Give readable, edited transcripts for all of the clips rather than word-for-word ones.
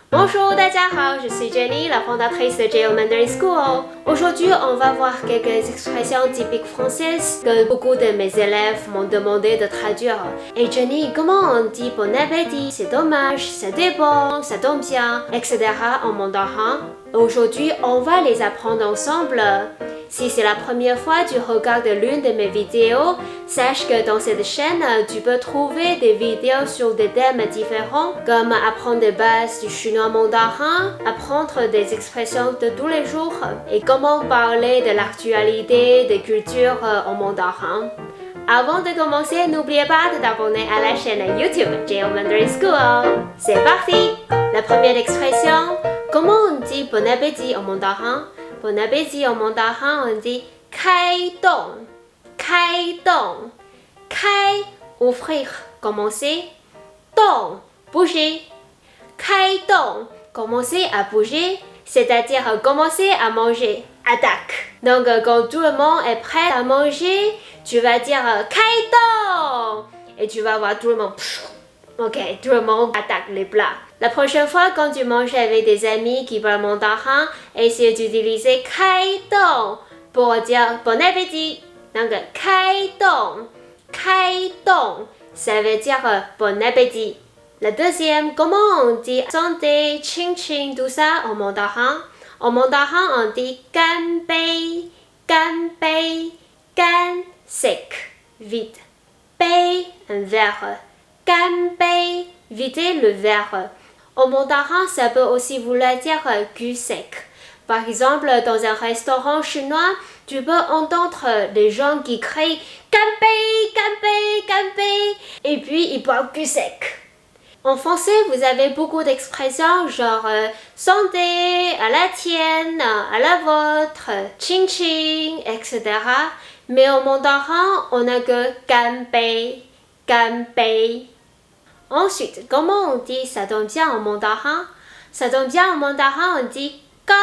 Bonjour, 大家好，je suis Jenny, la fondatrice de Geo Mandarin School. Aujourd'hui, on va voir quelques expressions typiques françaises que beaucoup de mes élèves m'ont demandé de traduire. Et Jenny, comment on dit bon appétit? C'est dommage, ça dépend, ça tombe bien, etc. en mandarin. Aujourd'hui, on va les apprendre ensemble. Si c'est la première fois que tu regardes l'une de mes vidéos, sache que dans cette chaîne, tu peux trouver des vidéos sur des thèmes différents, comme apprendre les bases du chinois mandarin, apprendre des expressions de tous les jours et comment parler de l'actualité des cultures en mandarin. Avant de commencer, n'oubliez pas de t'abonner à la chaîne YouTube Geo Mandarin School. C'est parti! La première expression, comment on dit bon appétit en mandarin? Bon appétit en mandarin, on dit 开动, 开动, 开, ouvrir, commencer, 动, bouger. 开动, commencer à bouger, c'est-à-dire commencer à manger. Attaque. Donc, quand tout le monde est prêt à manger, tu vas dire 开动 et tu vas voir tout le monde. Ok, tout le monde attaque les plats. La prochaine fois, quand tu manges avec des amis qui parlent mandarin, essaie d'utiliser 开动 pour dire bon appétit. Donc, 开动, 开动, ça veut dire bon appétit. La deuxième, comment on dit santé, ching ching, tout ça en mandarin? En mandarin, on dit 干杯, 干杯, 干 sec, vide. 杯, un verre. 干杯, vider le verre. En mandarin, ça peut aussi vouloir dire cul sec. Par exemple, dans un restaurant chinois, tu peux entendre les gens qui crient 干杯, 干杯, 干杯, et puis ils boivent cul sec. En français, vous avez beaucoup d'expressions genre santé, à la tienne, à la vôtre, ching ching, etc. Mais en mandarin, on n'a que 干杯, 干杯. Ensuite, comment on dit ça tombe bien en mandarin? Ça tombe bien en mandarin, on dit 刚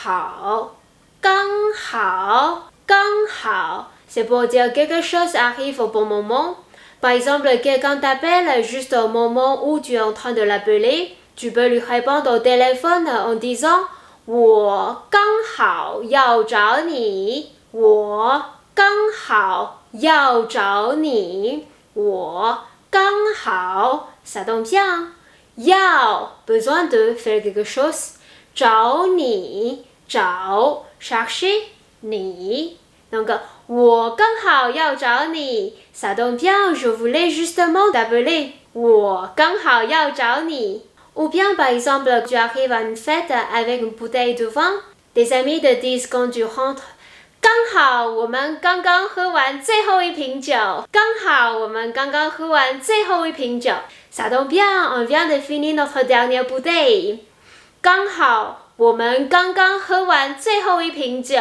好, 刚好, 刚好. C'est pour dire quelque chose arrive au bon moment. Par exemple, quelqu'un t'appelle juste au moment où tu es en train de l'appeler. Tu peux lui répondre au téléphone en disant 我刚好要找你，我刚好要找你，我刚好 ça tombe bien. 要 besoin de faire quelque chose. 找你找 chercher 你 donc 我刚好要找你 ça tombe bien, je voulais justement t'appeler 我刚好要找你 ou bien par exemple tu arrives à une fête avec une bouteille de vin, tes amis te disent quand tu rentres 刚好我们刚刚喝完最后一瓶酒刚好我们刚刚喝完最后一瓶酒 ça tombe bien, on vient de finir notre dernière bouteille 刚好我们刚刚喝完最后一瓶酒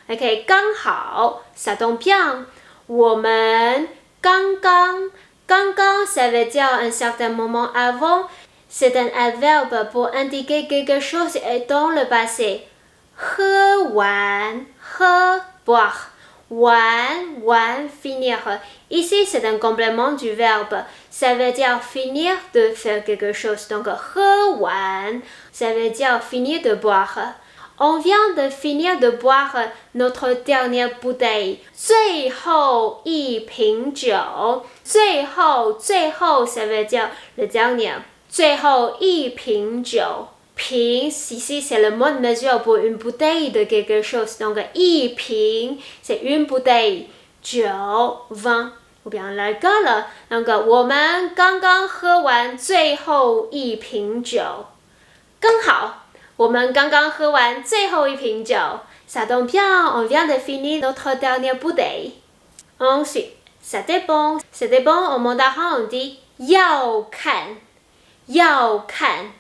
OK, 刚好 ça tombe bien 我们刚刚 ça veut dire un certain moment avant c'est un adverbe pour indiquer quelque chose est dans le passé 喝完 喝 boire 完 finir ici c'est un complément du verbe ça veut dire finir de faire quelque chose donc 喝完 ça veut dire finir de boire on vient de finir de boire notre dernière bouteille 最后一瓶酒最后 ça veut dire le dernier 最后一瓶酒瓶 ici c'est le mot de mesure pour une bouteille de quelque chose donc 一瓶 c'est une bouteille 酒 vin ou bien l'alcool donc 我们刚刚喝完最后一瓶酒刚好我们刚刚喝完最后一瓶酒 ça tombe bien, on vient de finir notre dernière bouteille ensuite, ça dépend en mandarin on dit 要看要看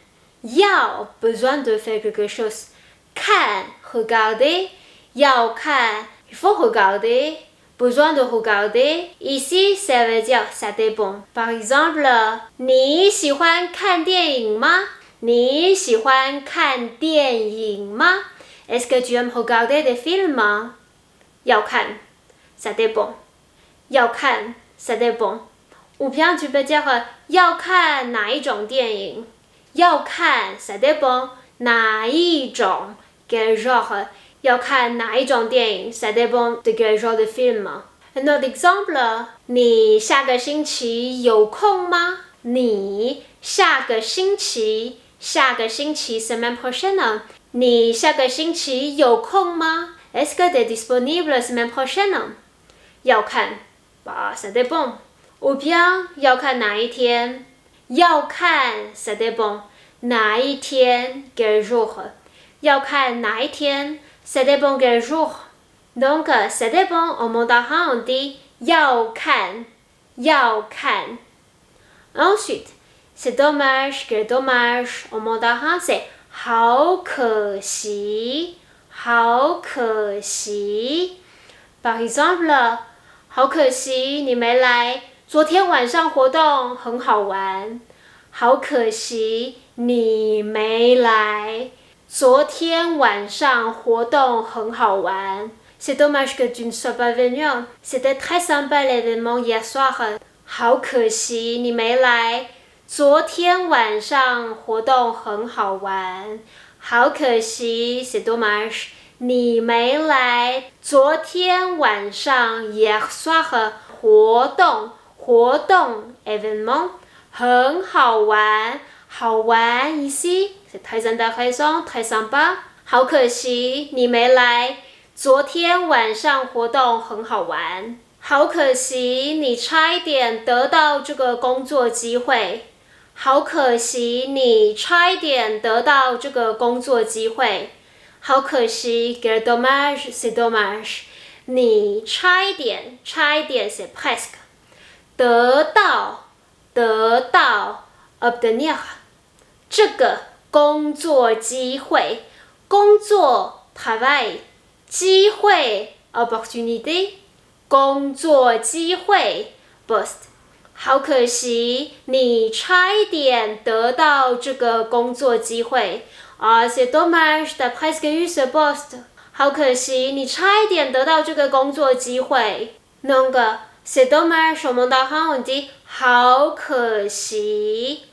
要 besoin de faire quelque chose 看 regarder 要看 il faut regarder besoin de regarder ici ça veut dire ça dépend par exemple 你喜欢看电影吗你喜欢看电影吗 Est-ce que tu aimes regarder des films 要看 ça dépend 要看 ça dépend ou bien tu peux dire 要看哪一种电影要看 ça dépend 哪一种 quel genre 要看哪一种电影 ça dépend de quel genre de film。Un autre exemple 你下个星期有空吗？你下个星期 semaine prochaine 你下个星期有空吗？ Est-ce que tu es disponible la semaine prochaine 要看 bah ça dépend ou bien 要看哪一天要看 ça dépend 哪一天 quel jour 要看哪一天 ça dépend quel jour donc ça dépend en mandarin on dit 要看 ensuite c'est dommage quel dommage en mandarin c'est 好可惜 par exemple 好可惜你没来昨天晚上活动很好玩好可惜你没来昨天晚上活动很好玩 C'est dommage que tu ne sois pas venu. C'était très sympa l'événement hier soir. 好可惜你没来昨天晚上活动很好玩好可惜 C'est dommage 你没来昨天晚上 hier soir 活动 événement 很好玩好玩 ici c'est très intéressant très sympa 好可惜你没来昨天晚上活动很好玩好可惜你差一点得到这个工作机会好可惜你差一点得到这个工作机会好可惜 quel dommage c'est dommage 你差一点 c'est presque 得到 obtenir 这个工作机会工作 travail 机会 opportunité 工作机会 poste 好可惜你差一点得到这个工作机会c'est dommage t'as presque eu ce poste 好可惜你差一点得到这个工作机会donc c'est dommage en mandarin on dit 好可惜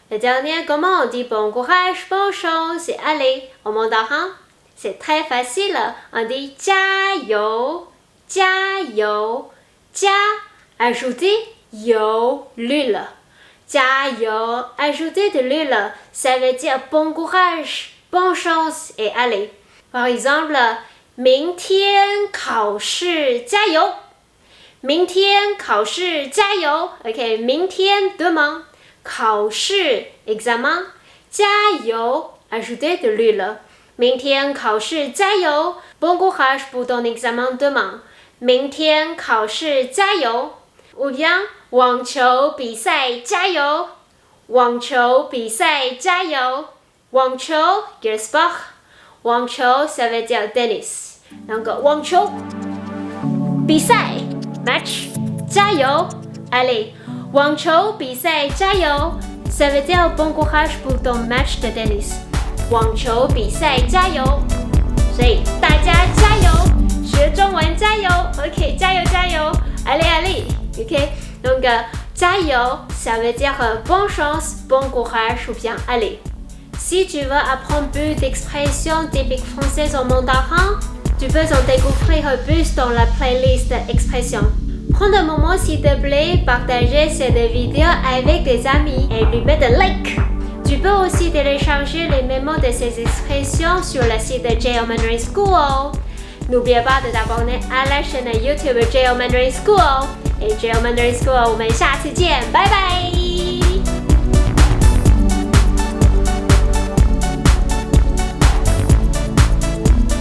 Le dernier comment on dit bon courage bonne chance et allez en mandarin c'est très facile on dit 加油加ajouter 油 l'huile 加油 ajouter de l'huile ça veut dire bon courage bonne chance et allez par exemple 明天考试加油明天考试加油 ok 明天 demain 考试 examen 加油 ajouter de l'huile 明天考试加油 bon courage pour ton examen demain 明天考试加油 ou bien 网球比赛加油网球比赛加油网球 quel sport 网球 ça veut dire tennis donc 网球比赛 match 加油 allez 网球比赛加油 ça veut dire bon courage pour ton match de tennis 网球比赛加油所以大家加油学中文加油 ok 加油 allez ok donc 加油 ça veut dire bonne chance bon courage ou bien allez si tu veux apprendre plus d'expressions typiques françaises en mandarin tu peux en découvrir plus dans la playlist expressions prends un moment s'il te plaît partager cette vidéo avec des amis et lui mettre un like tu peux aussi télécharger les mémos de ces expressions sur le site de JL Mandarin School n'oubliez pas de t'abonner à la chaîne YouTube JL Mandarin School et JL Mandarin School 我们下次见拜拜